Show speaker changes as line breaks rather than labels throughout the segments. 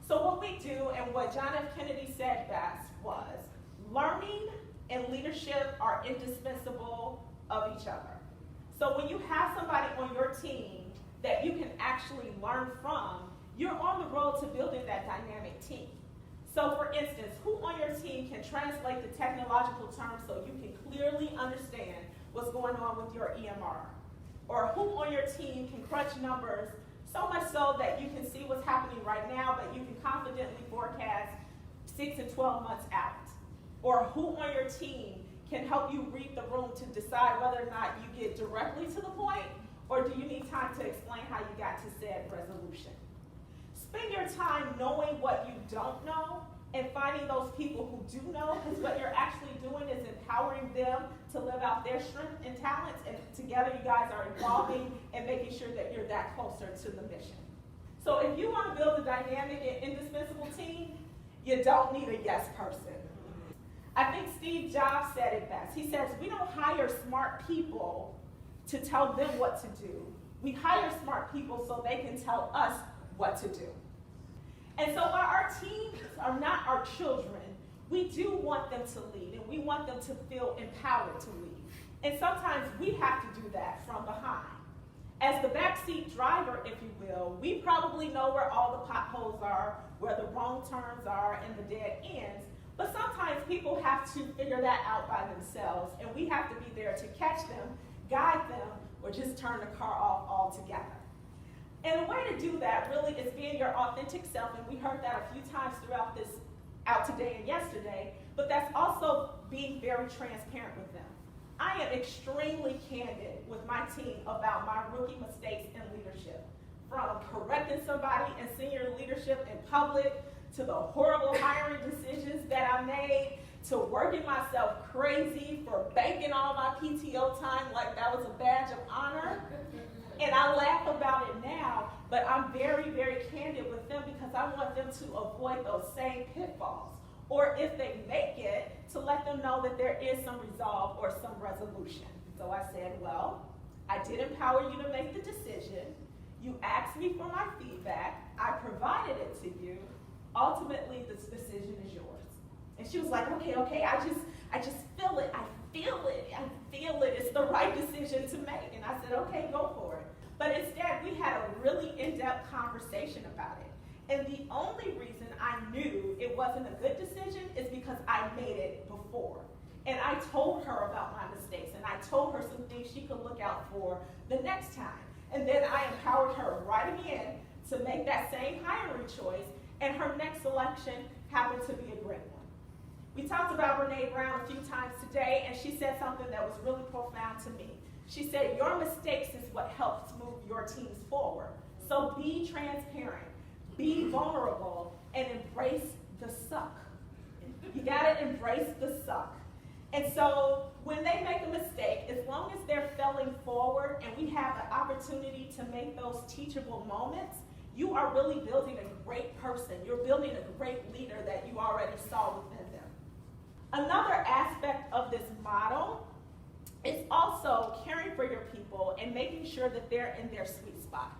So what we do, and what John F. Kennedy said best, was learning and leadership are indispensable of each other. So when you have somebody on your team that you can actually learn from, you're on the road to building that dynamic team. So for instance, who on your team can translate the technological terms so you can clearly understand what's going on with your EMR? Or who on your team can crunch numbers so much so that you can see what's happening right now, but you can confidently forecast 6 and 12 months out? Or who on your team can help you read the room to decide whether or not you get directly to the point, or do you need time to explain how you got to said resolution? Spend your time knowing what you don't know and finding those people who do know, because what you're actually doing is empowering them to live out their strengths and talents, and together you guys are evolving and making sure that you're that closer to the mission. So if you want to build a dynamic and indispensable team, you don't need a yes person. I think Steve Jobs said it best. He says, we don't hire smart people to tell them what to do. We hire smart people so they can tell us what to do. And so while our teams are not our children, we do want them to lead, and we want them to feel empowered to lead. And sometimes we have to do that from behind. As the backseat driver, if you will, we probably know where all the potholes are, where the wrong turns are, and the dead ends. But sometimes people have to figure that out by themselves, and we have to be there to catch them, guide them, or just turn the car off altogether. And the way to do that really is being your authentic self, and we heard that a few times throughout this out today and yesterday, but that's also being very transparent with them. I am extremely candid with my team about my rookie mistakes in leadership, from correcting somebody in senior leadership in public, to the horrible hiring decisions that I made, to working myself crazy for banking all my PTO time like that was a badge of honor. And I laugh about it now, but I'm very, very candid with them because I want them to avoid those same pitfalls. Or if they make it, to let them know that there is some resolve or some resolution. So I said, well, I did empower you to make the decision. You asked me for my feedback. I provided it to you. Ultimately, this decision is yours. And she was like, okay, I just feel it. I feel it. It's the right decision to make. And I said, okay, go for it. But instead, we had a really in-depth conversation about it. And the only reason I knew it wasn't a good decision is because I made it before. And I told her about my mistakes, and I told her some things she could look out for the next time. And then I empowered her right again to make that same hiring choice, and her next selection happened to be a great one. We talked about Brene Brown a few times today, and she said something that was really profound to me. She said, your mistakes is what helps move your teams forward. So be transparent, be vulnerable, and embrace the suck. You gotta embrace the suck. And so when they make a mistake, as long as they're failing forward and we have the opportunity to make those teachable moments, you are really building a great person. You're building a great leader that you already saw within them. Another aspect of this model is also caring for your people and making sure that they're in their sweet spot.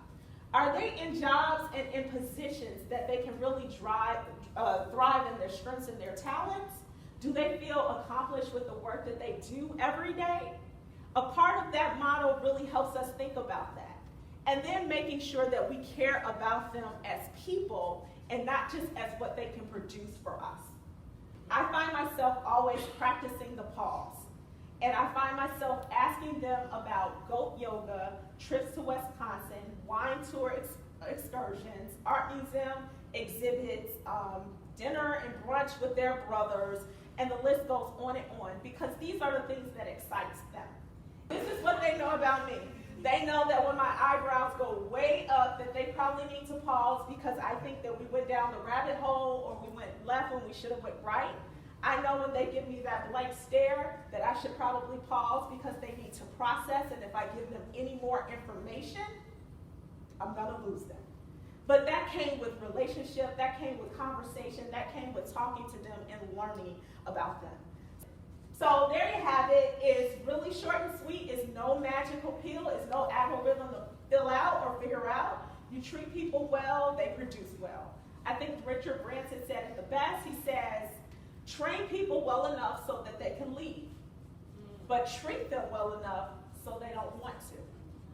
Are they in jobs and in positions that they can really thrive in their strengths and their talents? Do they feel accomplished with the work that they do every day? A part of that model really helps us think about that. And then making sure that we care about them as people and not just as what they can produce for us. I find myself always practicing the pause. And I find myself asking them about goat yoga, trips to Wisconsin, wine tour excursions, art museum exhibits, dinner and brunch with their brothers, and the list goes on and on, because these are the things that excites them. This is what they know about me. They know that when my eyebrows go way up, that they probably need to pause because I think that we went down the rabbit hole or we went left when we should have went right. I know when they give me that blank stare that I should probably pause because they need to process, and if I give them any more information, I'm gonna lose them. But that came with relationship, that came with conversation, that came with talking to them and learning about them. So there you have it. It's really short and sweet. It's no magical pill. It's no algorithm to fill out or figure out. You treat people well, they produce well. I think Richard Branson said it the best. He says, train people well enough so that they can leave, but treat them well enough so they don't want to.